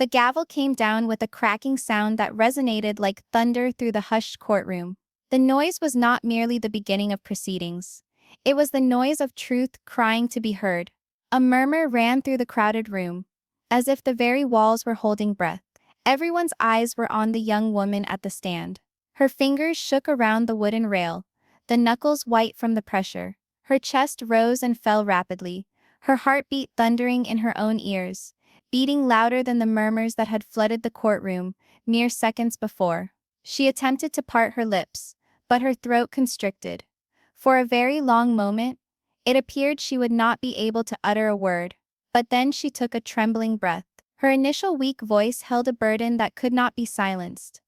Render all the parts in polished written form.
The gavel came down with a cracking sound that resonated like thunder through the hushed courtroom. The noise was not merely the beginning of proceedings. It was the noise of truth crying to be heard. A murmur ran through the crowded room, as if the very walls were holding breath. Everyone's eyes were on the young woman at the stand. Her fingers shook around the wooden rail, the knuckles white from the pressure. Her chest rose and fell rapidly, her heartbeat thundering in her own ears, beating louder than the murmurs that had flooded the courtroom mere seconds before. She attempted to part her lips, but her throat constricted. For a very long moment, it appeared she would not be able to utter a word. But then she took a trembling breath. Her initial weak voice held a burden that could not be silenced.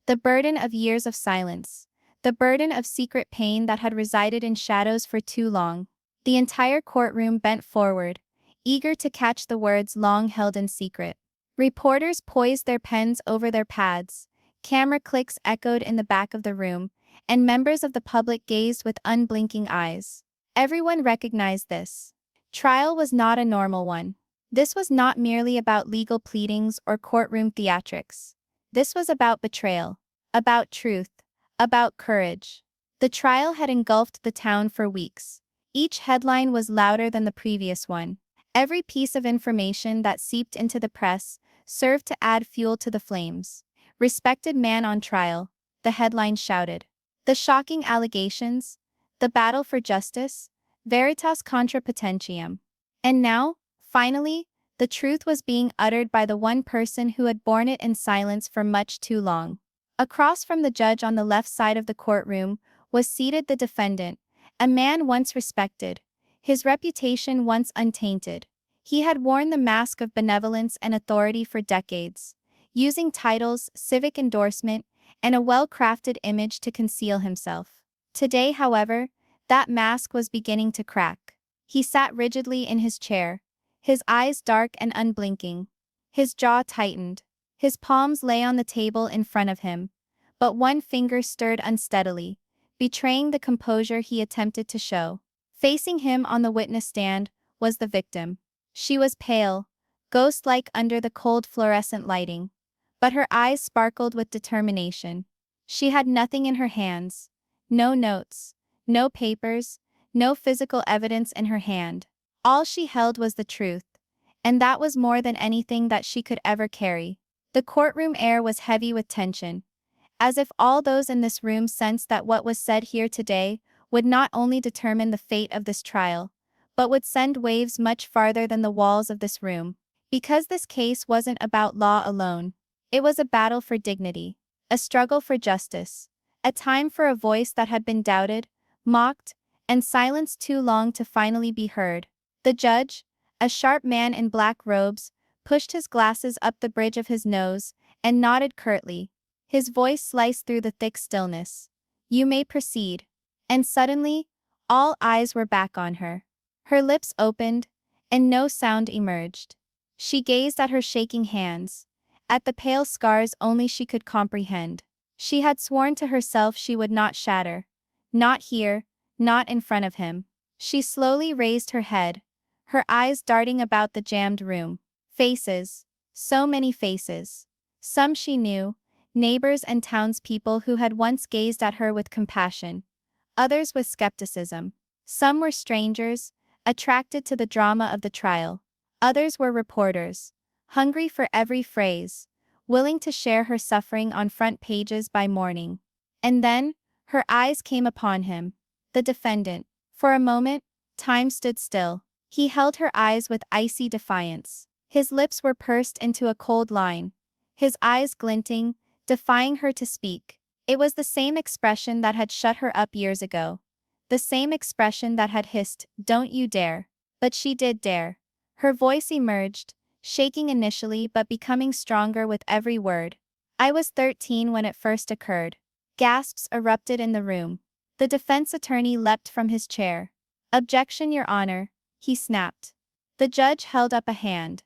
The burden of years of silence. The burden of secret pain that had resided in shadows for too long. The entire courtroom bent forward, eager to catch the words long held in secret. Reporters poised their pens over their pads. Camera clicks echoed in the back of the room, and members of the public gazed with unblinking eyes. Everyone recognized this. Trial was not a normal one. This was not merely about legal pleadings or courtroom theatrics. This was about betrayal, about truth, about courage. The trial had engulfed the town for weeks. Each headline was louder than the previous one. Every piece of information that seeped into the press served to add fuel to the flames. "Respected man on trial," the headline shouted. The shocking allegations, the battle for justice, veritas contra potentiam. And now, finally, the truth was being uttered by the one person who had borne it in silence for much too long. Across from the judge on the left side of the courtroom was seated the defendant, a man once respected, his reputation once untainted. He had worn the mask of benevolence and authority for decades, using titles, civic endorsement, and a well-crafted image to conceal himself. Today, however, that mask was beginning to crack. He sat rigidly in his chair, his eyes dark and unblinking. His jaw tightened. His palms lay on the table in front of him, but one finger stirred unsteadily, betraying the composure he attempted to show. Facing him on the witness stand was the victim. She was pale, ghost-like under the cold fluorescent lighting, but her eyes sparkled with determination. She had nothing in her hands, no notes, no papers, no physical evidence in her hand. All she held was the truth, and that was more than anything that she could ever carry. The courtroom air was heavy with tension, as if all those in this room sensed that what was said here today would not only determine the fate of this trial, but would send waves much farther than the walls of this room. Because this case wasn't about law alone. It was a battle for dignity, a struggle for justice, a time for a voice that had been doubted, mocked, and silenced too long to finally be heard. The judge, a sharp man in black robes, pushed his glasses up the bridge of his nose and nodded curtly. His voice sliced through the thick stillness. "You may proceed." And suddenly, all eyes were back on her. Her lips opened, and no sound emerged. She gazed at her shaking hands, at the pale scars only she could comprehend. She had sworn to herself she would not shatter. Not here, not in front of him. She slowly raised her head, her eyes darting about the jammed room. Faces. So many faces. Some she knew, neighbors and townspeople who had once gazed at her with compassion. Others with skepticism. Some were strangers, attracted to the drama of the trial. Others were reporters, hungry for every phrase, willing to share her suffering on front pages by morning. And then, her eyes came upon him, the defendant. For a moment, time stood still. He held her eyes with icy defiance. His lips were pursed into a cold line, his eyes glinting, defying her to speak. It was the same expression that had shut her up years ago. The same expression that had hissed, "Don't you dare." But she did dare. Her voice emerged, shaking initially but becoming stronger with every word. "I was 13 when it first occurred." Gasps erupted in the room. The defense attorney leapt from his chair. "Objection, Your Honor," he snapped. The judge held up a hand.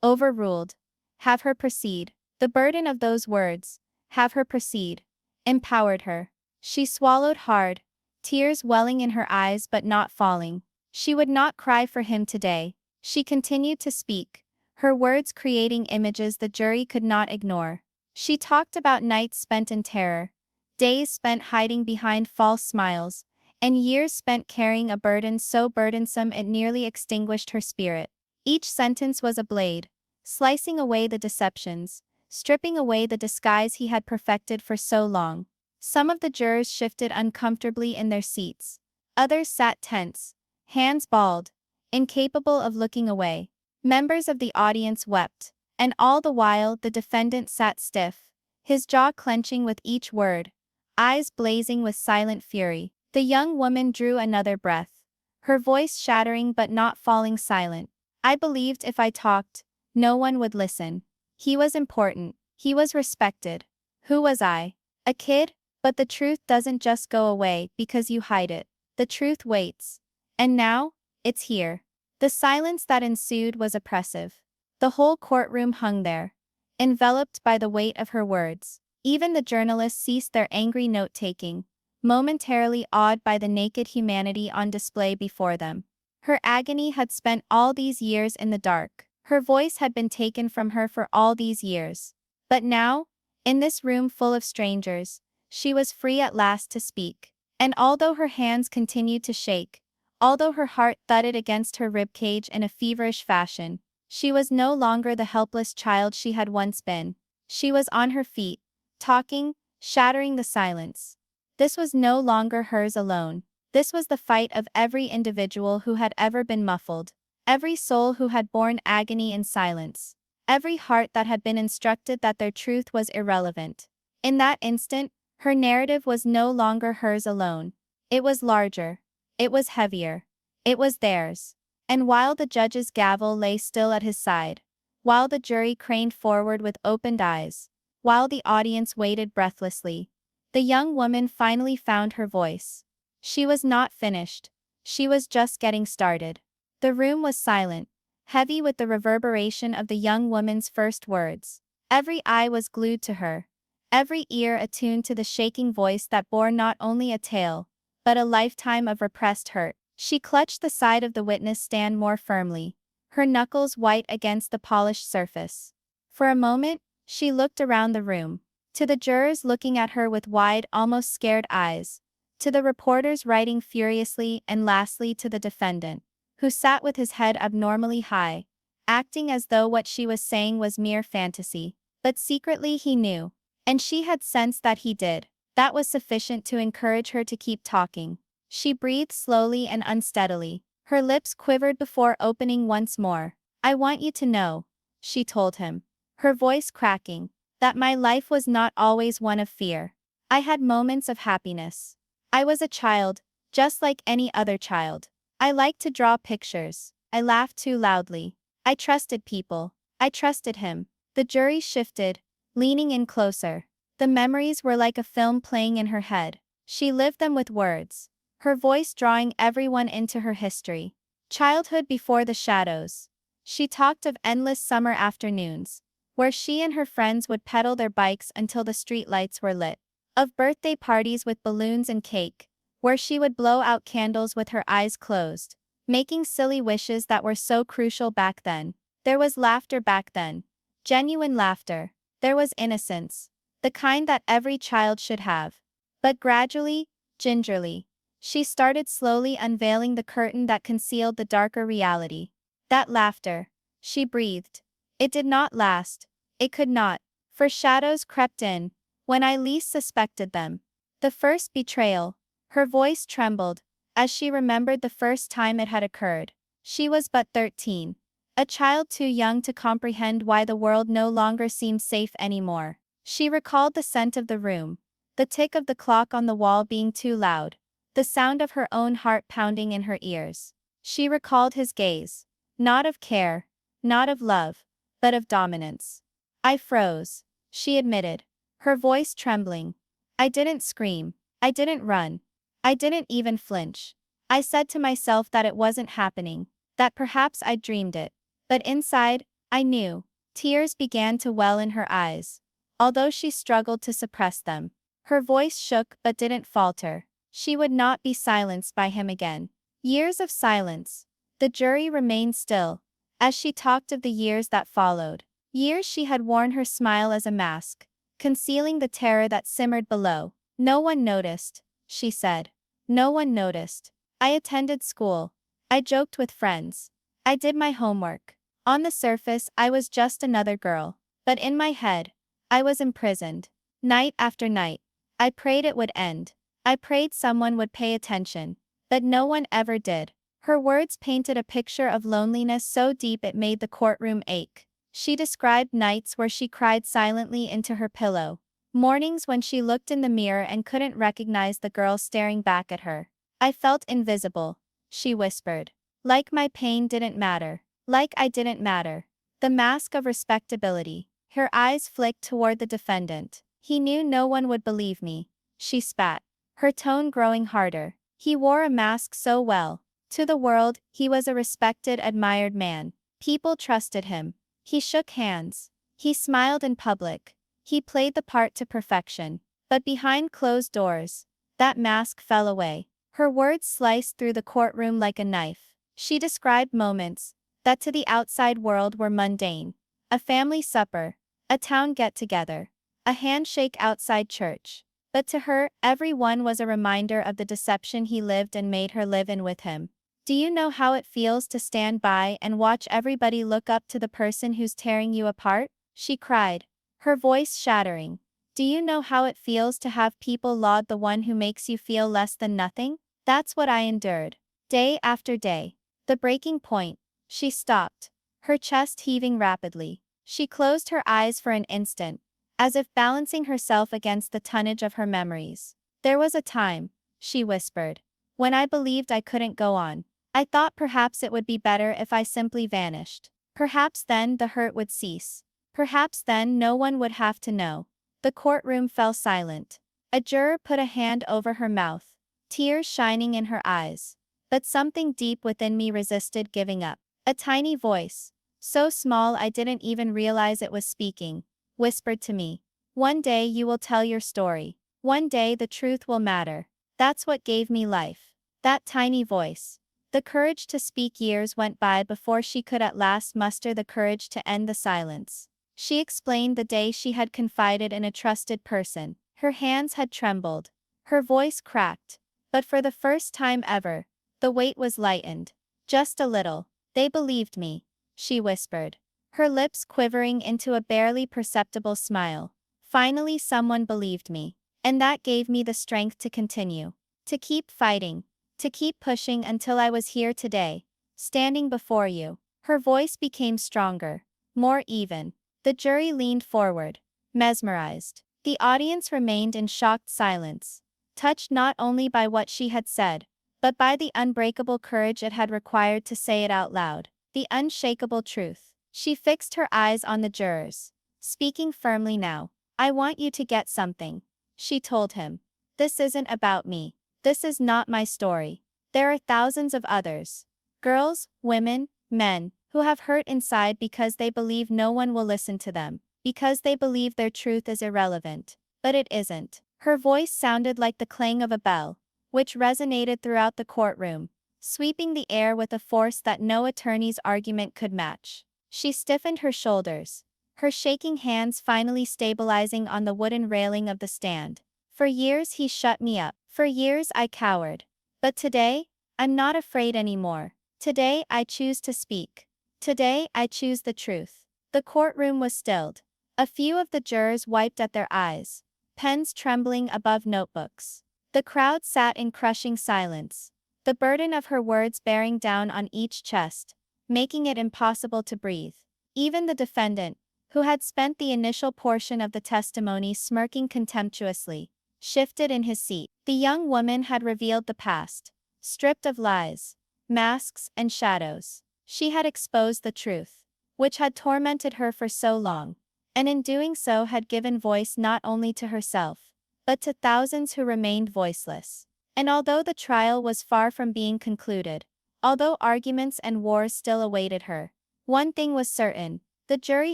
"Overruled. Have her proceed." The burden of those words, "have her proceed," empowered her. She swallowed hard, tears welling in her eyes but not falling. She would not cry for him today. She continued to speak, her words creating images the jury could not ignore. She talked about nights spent in terror, days spent hiding behind false smiles, and years spent carrying a burden so burdensome it nearly extinguished her spirit. Each sentence was a blade, slicing away the deceptions, stripping away the disguise he had perfected for so long. Some of the jurors shifted uncomfortably in their seats. Others sat tense, hands balled, incapable of looking away. Members of the audience wept, and all the while the defendant sat stiff, his jaw clenching with each word, eyes blazing with silent fury. The young woman drew another breath, her voice shattering but not falling silent. I believed if I talked, no one would listen. He was important, he was respected. Who was I? A kid? But the truth doesn't just go away because you hide it. The truth waits. And now, it's here. The silence that ensued was oppressive. The whole courtroom hung there, enveloped by the weight of her words. Even the journalists ceased their angry note-taking, momentarily awed by the naked humanity on display before them. Her agony had spent all these years in the dark. Her voice had been taken from her for all these years. But now, in this room full of strangers, she was free at last to speak. And although her hands continued to shake, although her heart thudded against her ribcage in a feverish fashion, she was no longer the helpless child she had once been. She was on her feet, talking, shattering the silence. This was no longer hers alone. This was the fight of every individual who had ever been muffled, every soul who had borne agony in silence, every heart that had been instructed that their truth was irrelevant. In that instant, her narrative was no longer hers alone. It was larger. It was heavier. It was theirs. And while the judge's gavel lay still at his side, while the jury craned forward with opened eyes, while the audience waited breathlessly, the young woman finally found her voice. She was not finished. She was just getting started. The room was silent, heavy with the reverberation of the young woman's first words. Every eye was glued to her, every ear attuned to the shaking voice that bore not only a tale, but a lifetime of repressed hurt. She clutched the side of the witness stand more firmly, her knuckles white against the polished surface. For a moment, she looked around the room, to the jurors looking at her with wide, almost scared eyes, to the reporters writing furiously, and lastly to the defendant, who sat with his head abnormally high, acting as though what she was saying was mere fantasy. But secretly he knew, and she had sensed that he did. That was sufficient to encourage her to keep talking. She breathed slowly and unsteadily. Her lips quivered before opening once more. I want you to know, she told him, her voice cracking, that my life was not always one of fear. I had moments of happiness. I was a child, just like any other child. I liked to draw pictures. I laughed too loudly. I trusted people. I trusted him. The jury shifted, leaning in closer. The memories were like a film playing in her head. She lived them with words, her voice drawing everyone into her history. Childhood before the shadows. She talked of endless summer afternoons, where she and her friends would pedal their bikes until the streetlights were lit. Of birthday parties with balloons and cake, where she would blow out candles with her eyes closed, making silly wishes that were so crucial back then. There was laughter back then. Genuine laughter. There was innocence. The kind that every child should have. But gradually, gingerly, she started slowly unveiling the curtain that concealed the darker reality. That laughter, she breathed. It did not last. It could not. For shadows crept in, when I least suspected them. The first betrayal. Her voice trembled, as she remembered the first time it had occurred. She was but 13. A child too young to comprehend why the world no longer seemed safe anymore. She recalled the scent of the room, the tick of the clock on the wall being too loud, the sound of her own heart pounding in her ears. She recalled his gaze, not of care, not of love, but of dominance. I froze, she admitted, her voice trembling. I didn't scream. I didn't run. I didn't even flinch. I said to myself that it wasn't happening, that perhaps I'd dreamed it. But inside, I knew. Tears began to well in her eyes, although she struggled to suppress them. Her voice shook but didn't falter. She would not be silenced by him again. Years of silence. The jury remained still, as she talked of the years that followed. Years she had worn her smile as a mask, concealing the terror that simmered below. "No one noticed," she said. "No one noticed. I attended school. I joked with friends. I did my homework. On the surface, I was just another girl. But in my head, I was imprisoned. Night after night, I prayed it would end. I prayed someone would pay attention. But no one ever did." Her words painted a picture of loneliness so deep it made the courtroom ache. She described nights where she cried silently into her pillow. Mornings when she looked in the mirror and couldn't recognize the girl staring back at her. "I felt invisible," she whispered. "Like my pain didn't matter. Like I didn't matter." The mask of respectability. Her eyes flicked toward the defendant. "He knew no one would believe me," she spat, her tone growing harder. "He wore a mask so well. To the world, he was a respected, admired man. People trusted him. He shook hands. He smiled in public. He played the part to perfection. But behind closed doors, that mask fell away." Her words sliced through the courtroom like a knife. She described moments that to the outside world were mundane. A family supper, a town get-together, a handshake outside church. But to her, every one was a reminder of the deception he lived and made her live in with him. "Do you know how it feels to stand by and watch everybody look up to the person who's tearing you apart?" she cried, her voice shattering. "Do you know how it feels to have people laud the one who makes you feel less than nothing? That's what I endured. Day after day." The breaking point. She stopped, her chest heaving rapidly. She closed her eyes for an instant, as if balancing herself against the tonnage of her memories. "There was a time," she whispered, "when I believed I couldn't go on. I thought perhaps it would be better if I simply vanished. Perhaps then the hurt would cease. Perhaps then no one would have to know." The courtroom fell silent. A juror put a hand over her mouth, tears shining in her eyes. But something deep within me resisted giving up. A tiny voice, so small I didn't even realize it was speaking, whispered to me, "One day you will tell your story. One day the truth will matter." That's what gave me life. That tiny voice. The courage to speak. Years went by before she could at last muster the courage to end the silence. She explained the day she had confided in a trusted person. Her hands had trembled. Her voice cracked. But for the first time ever, the weight was lightened. "Just a little. They believed me," she whispered, her lips quivering into a barely perceptible smile. "Finally someone believed me. And that gave me the strength to continue. To keep fighting. To keep pushing until I was here today, standing before you." Her voice became stronger, more even. The jury leaned forward, mesmerized. The audience remained in shocked silence, touched not only by what she had said, but by the unbreakable courage it had required to say it out loud. The unshakable truth. She fixed her eyes on the jurors, speaking firmly now. "I want you to get something," she told him. "This isn't about me. This is not my story. There are thousands of others. Girls, women, men, who have hurt inside because they believe no one will listen to them, because they believe their truth is irrelevant. But it isn't." Her voice sounded like the clang of a bell, which resonated throughout the courtroom, sweeping the air with a force that no attorney's argument could match. She stiffened her shoulders, her shaking hands finally stabilizing on the wooden railing of the stand. "For years he shut me up. For years I cowered. But today, I'm not afraid anymore. Today I choose to speak. Today I choose the truth." The courtroom was stilled. A few of the jurors wiped at their eyes, pens trembling above notebooks. The crowd sat in crushing silence, the burden of her words bearing down on each chest, making it impossible to breathe. Even the defendant, who had spent the initial portion of the testimony smirking contemptuously, shifted in his seat. The young woman had revealed the past, stripped of lies, masks, and shadows. She had exposed the truth, which had tormented her for so long, and in doing so had given voice not only to herself, but to thousands who remained voiceless. And although the trial was far from being concluded, although arguments and wars still awaited her, one thing was certain: the jury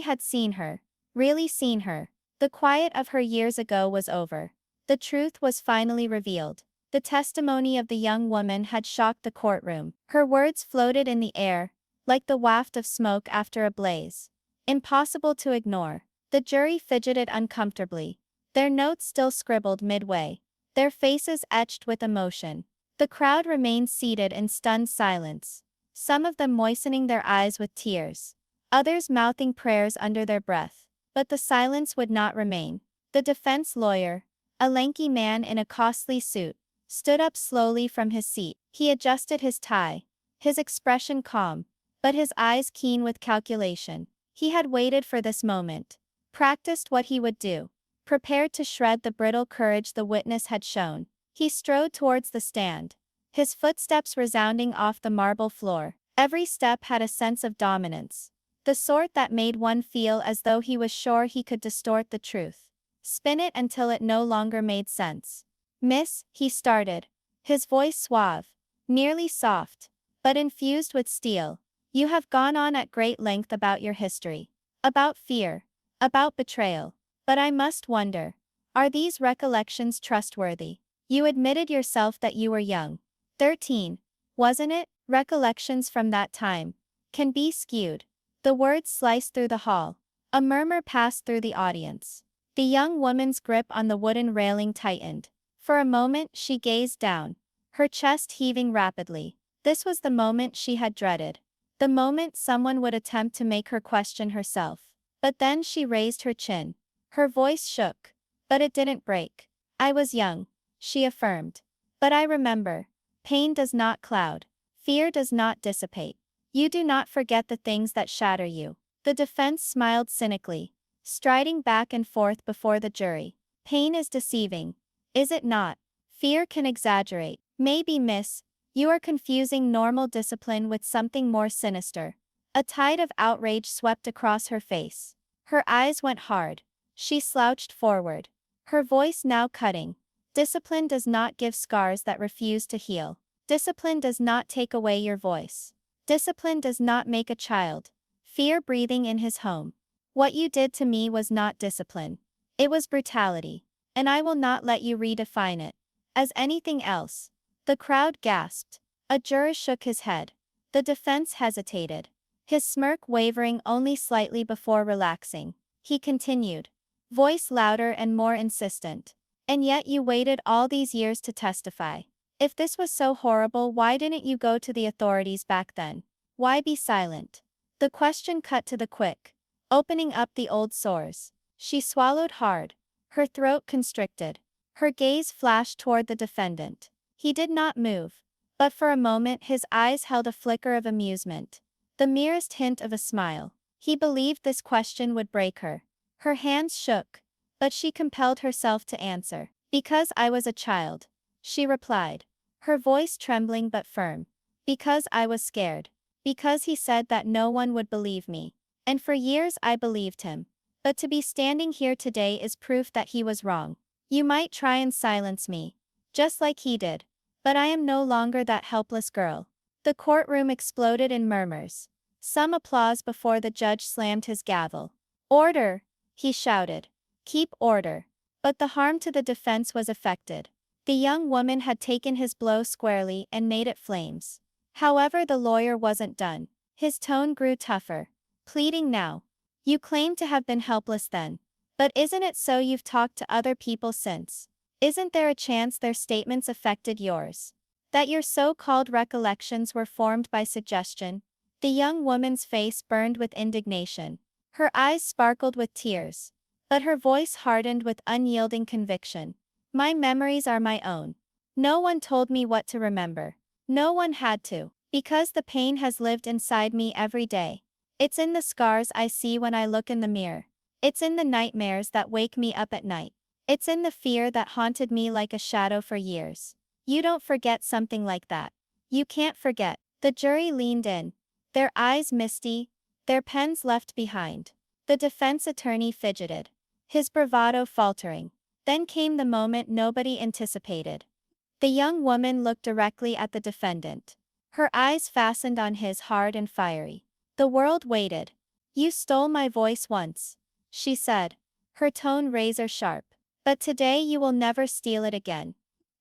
had seen her, really seen her. The quiet of her years ago was over. The truth was finally revealed. The testimony of the young woman had shocked the courtroom. Her words floated in the air, like the waft of smoke after a blaze. Impossible to ignore. The jury fidgeted uncomfortably, their notes still scribbled midway, their faces etched with emotion. The crowd remained seated in stunned silence, some of them moistening their eyes with tears, others mouthing prayers under their breath. But the silence would not remain. The defense lawyer, a lanky man in a costly suit, stood up slowly from his seat. He adjusted his tie, his expression calm, but his eyes keen with calculation. He had waited for this moment, practiced what he would do, prepared to shred the brittle courage the witness had shown. He strode towards the stand, his footsteps resounding off the marble floor. Every step had a sense of dominance, the sort that made one feel as though he was sure he could distort the truth, spin it until it no longer made sense. "Miss," he started, his voice suave, nearly soft, but infused with steel, "you have gone on at great length about your history, about fear, about betrayal. But I must wonder, are these recollections trustworthy? You admitted yourself that you were young. 13, wasn't it? Recollections from that time can be skewed." The words sliced through the hall. A murmur passed through the audience. The young woman's grip on the wooden railing tightened. For a moment she gazed down, her chest heaving rapidly. This was the moment she had dreaded. The moment someone would attempt to make her question herself. But then she raised her chin. Her voice shook, but it didn't break. "I was young," she affirmed. "But I remember. Pain does not cloud. Fear does not dissipate. You do not forget the things that shatter you." The defense smiled cynically, striding back and forth before the jury. "Pain is deceiving, is it not? Fear can exaggerate. Maybe, miss, you are confusing normal discipline with something more sinister." A tide of outrage swept across her face. Her eyes went hard. She slouched forward, her voice now cutting. "Discipline does not give scars that refuse to heal. Discipline does not take away your voice. Discipline does not make a child fear breathing in his home. What you did to me was not discipline. It was brutality. And I will not let you redefine it as anything else." The crowd gasped. A juror shook his head. The defense hesitated, his smirk wavering only slightly before relaxing. He continued, voice louder and more insistent. "And yet you waited all these years to testify. If this was so horrible, why didn't you go to the authorities back then? Why be silent?" The question cut to the quick, opening up the old sores. She swallowed hard, her throat constricted. Her gaze flashed toward the defendant. He did not move, but for a moment his eyes held a flicker of amusement, the merest hint of a smile. He believed this question would break her. Her hands shook, but she compelled herself to answer. "Because I was a child," she replied, her voice trembling but firm. "Because I was scared. Because he said that no one would believe me. And for years I believed him. But to be standing here today is proof that he was wrong. You might try and silence me, just like he did. But I am no longer that helpless girl." The courtroom exploded in murmurs. Some applause before the judge slammed his gavel. "Order!" he shouted. "Keep order." But the harm to the defense was effected. The young woman had taken his blow squarely and made it flames. However, the lawyer wasn't done. His tone grew tougher, pleading now. "You claim to have been helpless then. But isn't it so you've talked to other people since? Isn't there a chance their statements affected yours? That your so-called recollections were formed by suggestion?" The young woman's face burned with indignation. Her eyes sparkled with tears, but her voice hardened with unyielding conviction. "My memories are my own. No one told me what to remember. No one had to, because the pain has lived inside me every day. It's in the scars I see when I look in the mirror. It's in the nightmares that wake me up at night. It's in the fear that haunted me like a shadow for years. You don't forget something like that. You can't forget." The jury leaned in, their eyes misty, their pens left behind. The defense attorney fidgeted, his bravado faltering. Then came the moment nobody anticipated. The young woman looked directly at the defendant. Her eyes fastened on his hard and fiery. The world waited. "You stole my voice once," she said, her tone razor sharp. "But today you will never steal it again."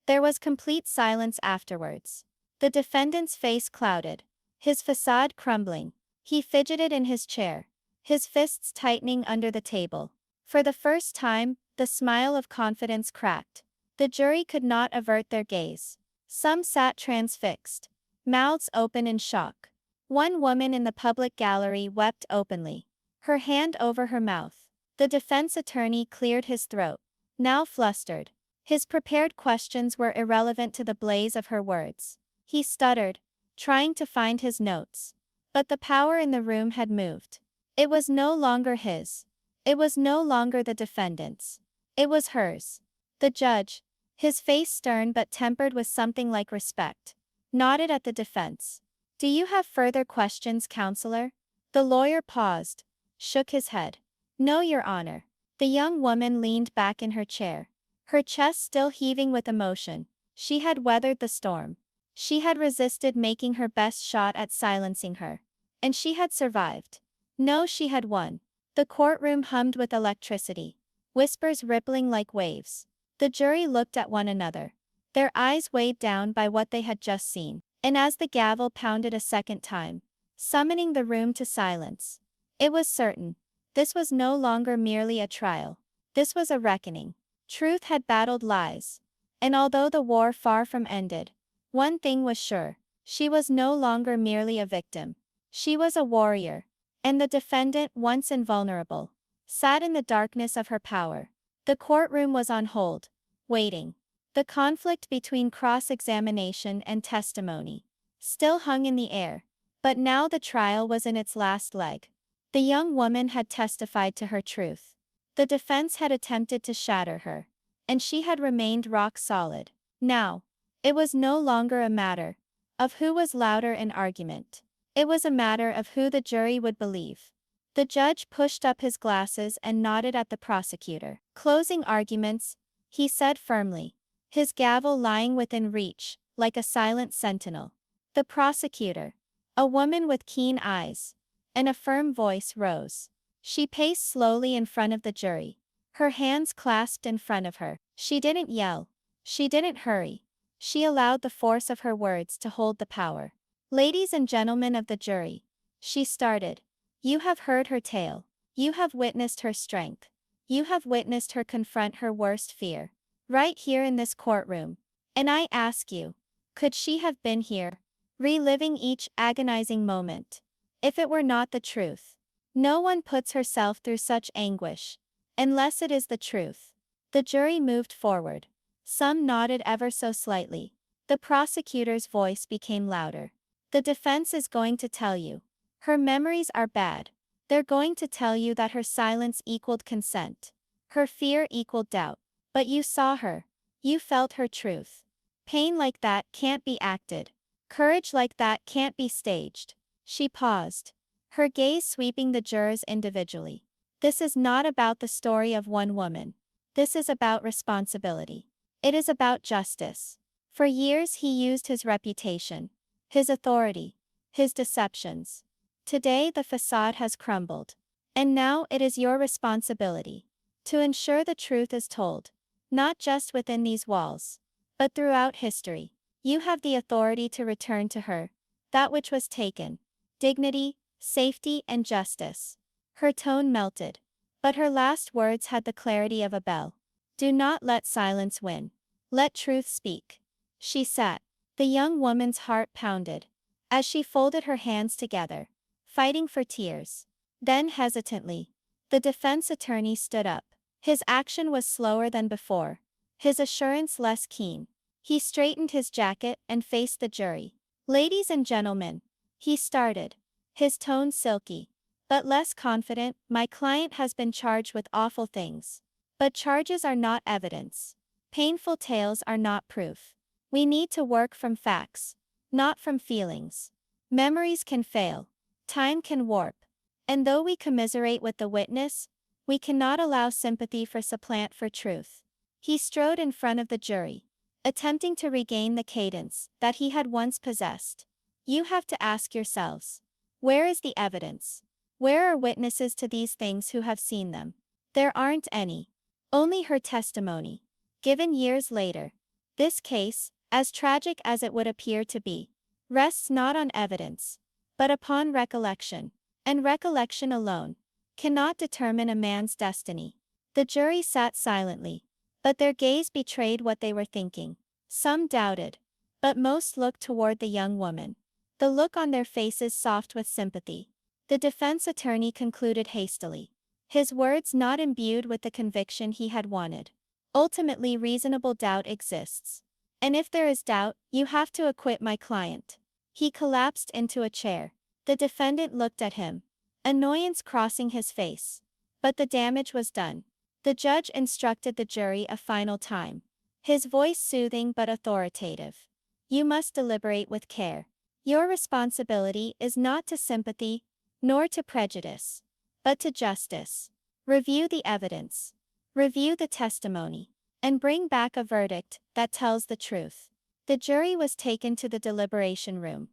There was complete silence afterwards. The defendant's face clouded, his facade crumbling. He fidgeted in his chair, his fists tightening under the table. For the first time, the smile of confidence cracked. The jury could not avert their gaze. Some sat transfixed, mouths open in shock. One woman in the public gallery wept openly, her hand over her mouth. The defense attorney cleared his throat, now flustered. His prepared questions were irrelevant to the blaze of her words. He stuttered, trying to find his notes. But the power in the room had moved. It was no longer his. It was no longer the defendant's. It was hers. The judge, his face stern but tempered with something like respect, nodded at the defense. "Do you have further questions, counselor?" The lawyer paused, shook his head. "No, Your Honor." The young woman leaned back in her chair, her chest still heaving with emotion. She had weathered the storm. She had resisted making her best shot at silencing her. And she had survived. No, she had won. The courtroom hummed with electricity, whispers rippling like waves. The jury looked at one another, their eyes weighed down by what they had just seen. And as the gavel pounded a second time, summoning the room to silence, it was certain. This was no longer merely a trial. This was a reckoning. Truth had battled lies. And although the war far from ended, one thing was sure. She was no longer merely a victim. She was a warrior. And the defendant, once invulnerable, sat in the darkness of her power. The courtroom was on hold, waiting. The conflict between cross-examination and testimony still hung in the air. But now the trial was in its last leg. The young woman had testified to her truth. The defense had attempted to shatter her. And she had remained rock solid. Now, it was no longer a matter of who was louder in argument. It was a matter of who the jury would believe. The judge pushed up his glasses and nodded at the prosecutor. "Closing arguments," he said firmly, his gavel lying within reach, like a silent sentinel. The prosecutor, a woman with keen eyes and a firm voice, rose. She paced slowly in front of the jury, her hands clasped in front of her. She didn't yell. She didn't hurry. She allowed the force of her words to hold the power. "Ladies and gentlemen of the jury," she started, "you have heard her tale. You have witnessed her strength. You have witnessed her confront her worst fear, right here in this courtroom. And I ask you, could she have been here, reliving each agonizing moment, if it were not the truth? No one puts herself through such anguish, unless it is the truth." The jury moved forward. Some nodded ever so slightly. The prosecutor's voice became louder. "The defense is going to tell you her memories are bad. They're going to tell you that her silence equaled consent. Her fear equaled doubt. But you saw her. You felt her truth. Pain like that can't be acted. Courage like that can't be staged." She paused, her gaze sweeping the jurors individually. "This is not about the story of one woman. This is about responsibility. It is about justice. For years he used his reputation, his authority, his deceptions. Today the facade has crumbled. And now it is your responsibility to ensure the truth is told, not just within these walls, but throughout history. You have the authority to return to her that which was taken: dignity, safety, and justice." Her tone melted, but her last words had the clarity of a bell. "Do not let silence win. Let truth speak." She sat. The young woman's heart pounded as she folded her hands together, fighting for tears. Then hesitantly, the defense attorney stood up. His action was slower than before, his assurance less keen. He straightened his jacket and faced the jury. "Ladies and gentlemen," he started, his tone silky, but less confident, "my client has been charged with awful things. But charges are not evidence. Painful tales are not proof. We need to work from facts, not from feelings. Memories can fail. Time can warp. And though we commiserate with the witness, we cannot allow sympathy for supplant for truth." He strode in front of the jury, attempting to regain the cadence that he had once possessed. "You have to ask yourselves, where is the evidence? Where are witnesses to these things who have seen them? There aren't any. Only her testimony, given years later. This case, as tragic as it would appear to be, rests not on evidence, but upon recollection, and recollection alone, cannot determine a man's destiny. The jury sat silently, but their gaze betrayed what they were thinking. Some doubted, but most looked toward the young woman, the look on their faces soft with sympathy. The defense attorney concluded hastily, his words not imbued with the conviction he had wanted. Ultimately, reasonable doubt exists. And if there is doubt, you have to acquit my client. He collapsed into a chair. The defendant looked at him, annoyance crossing his face. But the damage was done. The judge instructed the jury a final time, his voice soothing but authoritative. You must deliberate with care. Your responsibility is not to sympathy, nor to prejudice, but to justice. Review the evidence. Review the testimony, and bring back a verdict that tells the truth. The jury was taken to the deliberation room.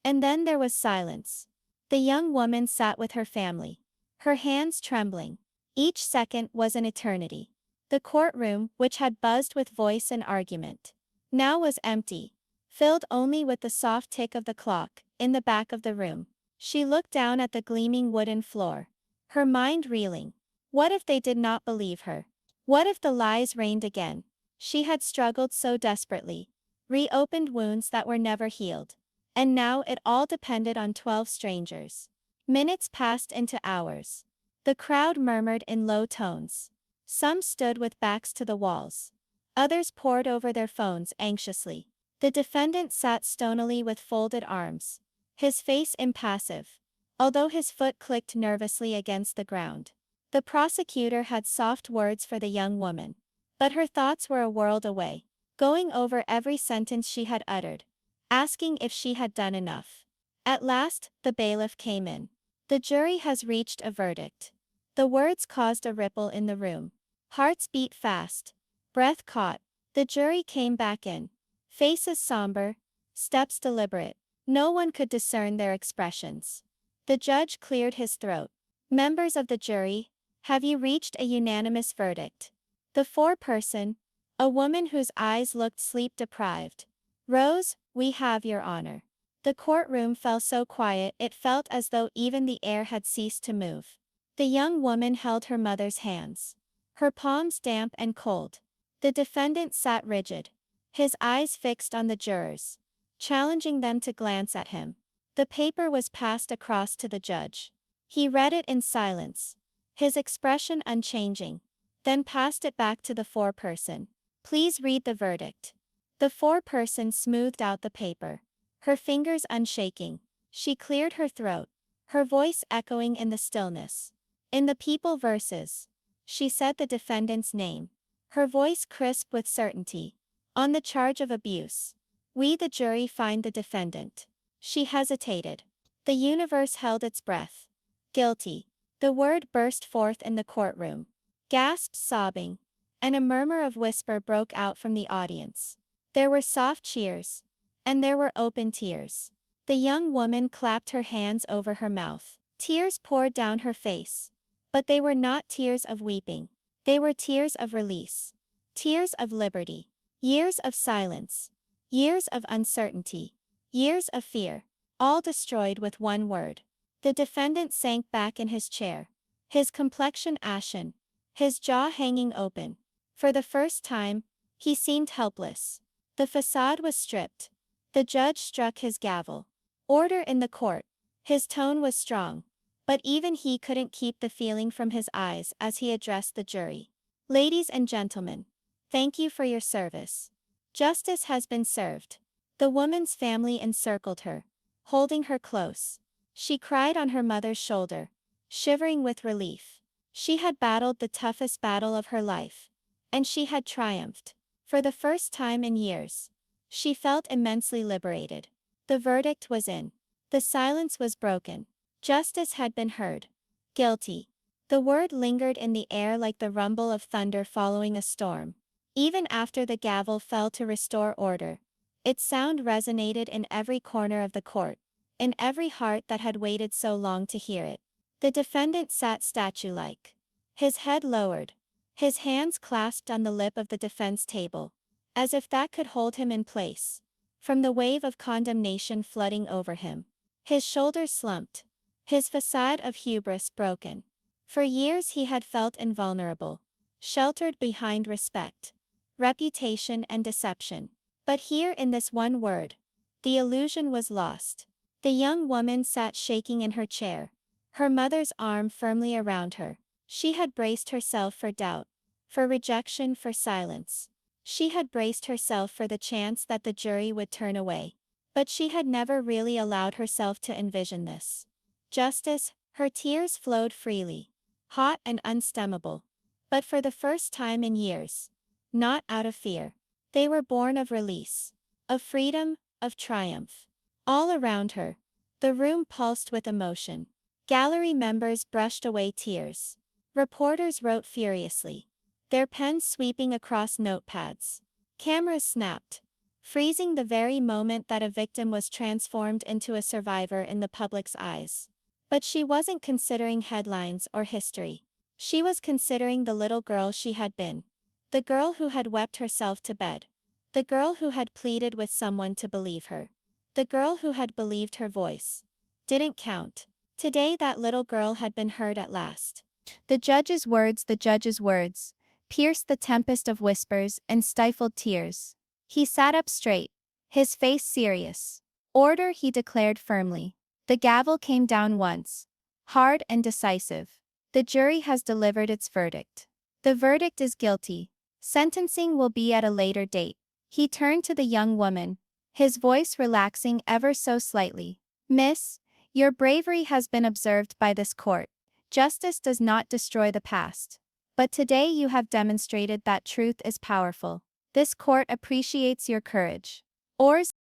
And then there was silence. The young woman sat with her family, her hands trembling. Each second was an eternity. The courtroom, which had buzzed with voice and argument, now was empty, filled only with the soft tick of the clock in the back of the room. She looked down at the gleaming wooden floor, her mind reeling. What if they did not believe her? What if the lies reigned again? She had struggled so desperately, reopened wounds that were never healed. And now it all depended on 12 strangers. Minutes passed into hours. The crowd murmured in low tones. Some stood with backs to the walls. Others pored over their phones anxiously. The defendant sat stonily with folded arms, his face impassive, although his foot clicked nervously against the ground. The prosecutor had soft words for the young woman, but her thoughts were a world away, going over every sentence she had uttered, asking if she had done enough. At last, the bailiff came in. The jury has reached a verdict. The words caused a ripple in the room. Hearts beat fast. Breath caught. The jury came back in. Faces somber, steps deliberate. No one could discern their expressions. The judge cleared his throat. Members of the jury, have you reached a unanimous verdict? The foreperson, a woman whose eyes looked sleep-deprived, rose. We have, Your Honor. The courtroom fell so quiet it felt as though even the air had ceased to move. The young woman held her mother's hands, her palms damp and cold. The defendant sat rigid, his eyes fixed on the jurors, challenging them to glance at him. The paper was passed across to the judge. He read it in silence, his expression unchanging, then passed it back to the foreperson. Please read the verdict. The foreperson smoothed out the paper, her fingers unshaking. She cleared her throat, her voice echoing in the stillness. In the people verses, she said the defendant's name, her voice crisp with certainty. On the charge of abuse, we the jury find the defendant. She hesitated. The universe held its breath. Guilty. The word burst forth in the courtroom. Gasps, sobbing, and a murmur of whisper broke out from the audience. There were soft cheers, and there were open tears. The young woman clapped her hands over her mouth. Tears poured down her face. But they were not tears of weeping. They were tears of release. Tears of liberty. Years of silence. Years of uncertainty. Years of fear. All destroyed with one word. The defendant sank back in his chair, his complexion ashen, his jaw hanging open. For the first time, he seemed helpless. The facade was stripped. The judge struck his gavel. Order in the court. His tone was strong, but even he couldn't keep the feeling from his eyes as he addressed the jury. Ladies and gentlemen, thank you for your service. Justice has been served. The woman's family encircled her, holding her close. She cried on her mother's shoulder, shivering with relief. She had battled the toughest battle of her life, and she had triumphed. For the first time in years, she felt immensely liberated. The verdict was in. The silence was broken. Justice had been heard. Guilty. The word lingered in the air like the rumble of thunder following a storm. Even after the gavel fell to restore order, its sound resonated in every corner of the court, in every heart that had waited so long to hear it. The defendant sat statue-like, his head lowered, his hands clasped on the lip of the defense table, as if that could hold him in place from the wave of condemnation flooding over him. His shoulders slumped, his facade of hubris broken. For years he had felt invulnerable, sheltered behind respect, reputation and deception. But here in this one word, the illusion was lost. The young woman sat shaking in her chair, her mother's arm firmly around her. She had braced herself for doubt, for rejection, for silence. She had braced herself for the chance that the jury would turn away. But she had never really allowed herself to envision this. Justice, her tears flowed freely, hot and unstemmable. But for the first time in years. Not out of fear. They were born of release, of freedom, of triumph. All around her, the room pulsed with emotion. Gallery members brushed away tears. Reporters wrote furiously, their pens sweeping across notepads. Cameras snapped, freezing the very moment that a victim was transformed into a survivor in the public's eyes. But she wasn't considering headlines or history. She was considering the little girl she had been. The girl who had wept herself to bed. The girl who had pleaded with someone to believe her. The girl who had believed her voice didn't count. Today that little girl had been heard at last. The judge's words, pierced the tempest of whispers and stifled tears. He sat up straight, his face serious. Order, he declared firmly. The gavel came down once, hard and decisive. The jury has delivered its verdict. The verdict is guilty. Sentencing will be at a later date. He turned to the young woman, his voice relaxing ever so slightly. Miss, your bravery has been observed by this court. Justice does not destroy the past. But today you have demonstrated that truth is powerful. This court appreciates your courage. Ors,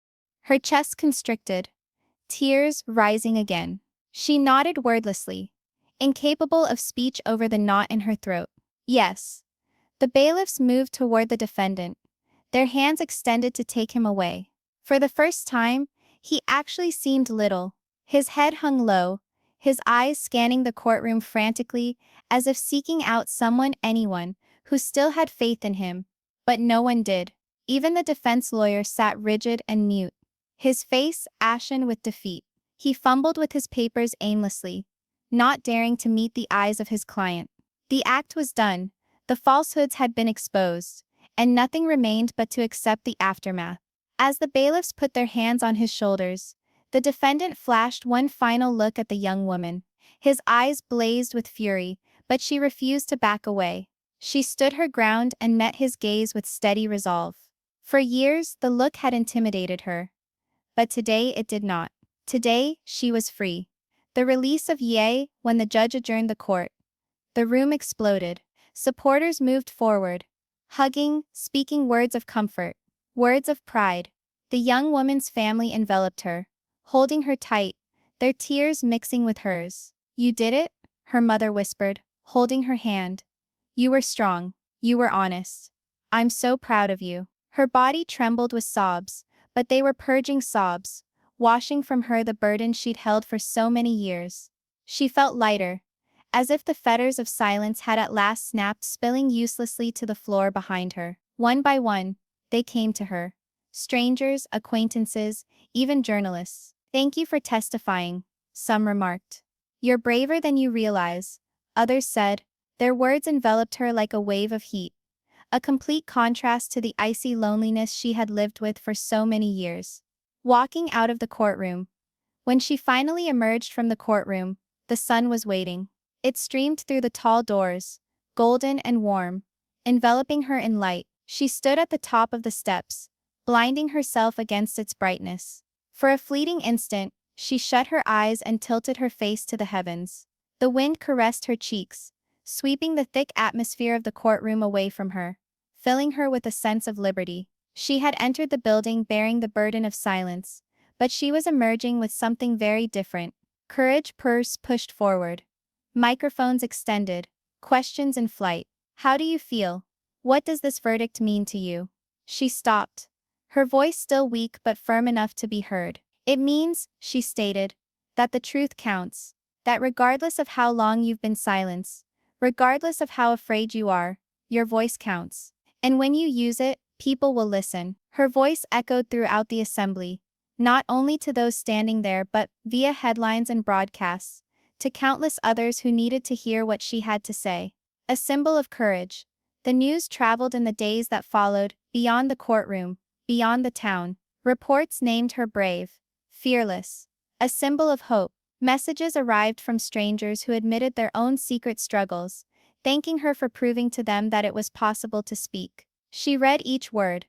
her chest constricted, tears rising again. She nodded wordlessly, incapable of speech over the knot in her throat. Yes. The bailiffs moved toward the defendant, their hands extended to take him away. For the first time, he actually seemed little. His head hung low, his eyes scanning the courtroom frantically, as if seeking out someone, anyone, who still had faith in him. But no one did. Even the defense lawyer sat rigid and mute, his face ashen with defeat. He fumbled with his papers aimlessly, not daring to meet the eyes of his client. The act was done, the falsehoods had been exposed, and nothing remained but to accept the aftermath. As the bailiffs put their hands on his shoulders, the defendant flashed one final look at the young woman. His eyes blazed with fury, but she refused to back away. She stood her ground and met his gaze with steady resolve. For years, the look had intimidated her. But today it did not. Today, she was free. The release of Ye, when the judge adjourned the court. The room exploded. Supporters moved forward, hugging, speaking words of comfort, words of pride. The young woman's family enveloped her, holding her tight, their tears mixing with hers. You did it, her mother whispered, holding her hand. You were strong. You were honest. I'm so proud of you. Her body trembled with sobs, but they were purging sobs, washing from her the burden she'd held for so many years. She felt lighter, as if the fetters of silence had at last snapped, spilling uselessly to the floor behind her. One by one, they came to her. Strangers, acquaintances, even journalists. Thank you for testifying, some remarked. You're braver than you realize, others said. Their words enveloped her like a wave of heat, a complete contrast to the icy loneliness she had lived with for so many years. Walking out of the courtroom. When she finally emerged from the courtroom, the sun was waiting. It streamed through the tall doors, golden and warm, enveloping her in light. She stood at the top of the steps, blinding herself against its brightness. For a fleeting instant, she shut her eyes and tilted her face to the heavens. The wind caressed her cheeks, sweeping the thick atmosphere of the courtroom away from her, filling her with a sense of liberty. She had entered the building bearing the burden of silence, but she was emerging with something very different. Courage, purse pushed forward. Microphones extended, questions in flight. How do you feel? What does this verdict mean to you? She stopped, her voice still weak but firm enough to be heard. It means, she stated, that the truth counts, that regardless of how long you've been silenced, regardless of how afraid you are, your voice counts. And when you use it, people will listen. Her voice echoed throughout the assembly, not only to those standing there but, via headlines and broadcasts, to countless others who needed to hear what she had to say. A symbol of courage. The news traveled in the days that followed, beyond the courtroom, beyond the town. Reports named her brave, fearless, a symbol of hope. Messages arrived from strangers who admitted their own secret struggles, thanking her for proving to them that it was possible to speak. She read each word,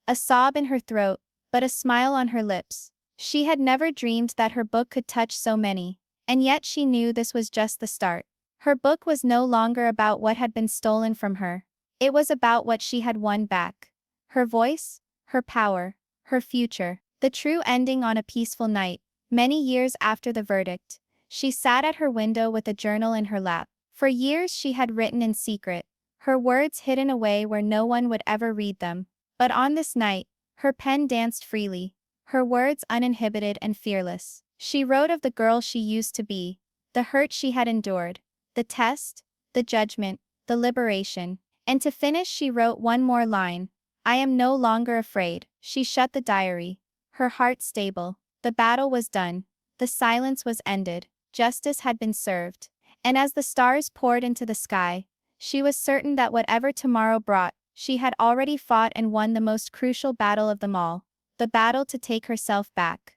a sob in her throat, but a smile on her lips. She had never dreamed that her book could touch so many, and yet she knew this was just the start. Her book was no longer about what had been stolen from her. It was about what she had won back. Her voice, her power, her future. The true ending on a peaceful night, many years after the verdict. She sat at her window with a journal in her lap. For years she had written in secret, her words hidden away where no one would ever read them. But on this night, her pen danced freely, her words uninhibited and fearless. She wrote of the girl she used to be, the hurt she had endured, the test, the judgment, the liberation. And to finish she wrote one more line. I am no longer afraid. She shut the diary, her heart stable. The battle was done. The silence was ended. Justice had been served. And as the stars poured into the sky, she was certain that whatever tomorrow brought, she had already fought and won the most crucial battle of them all, the battle to take herself back.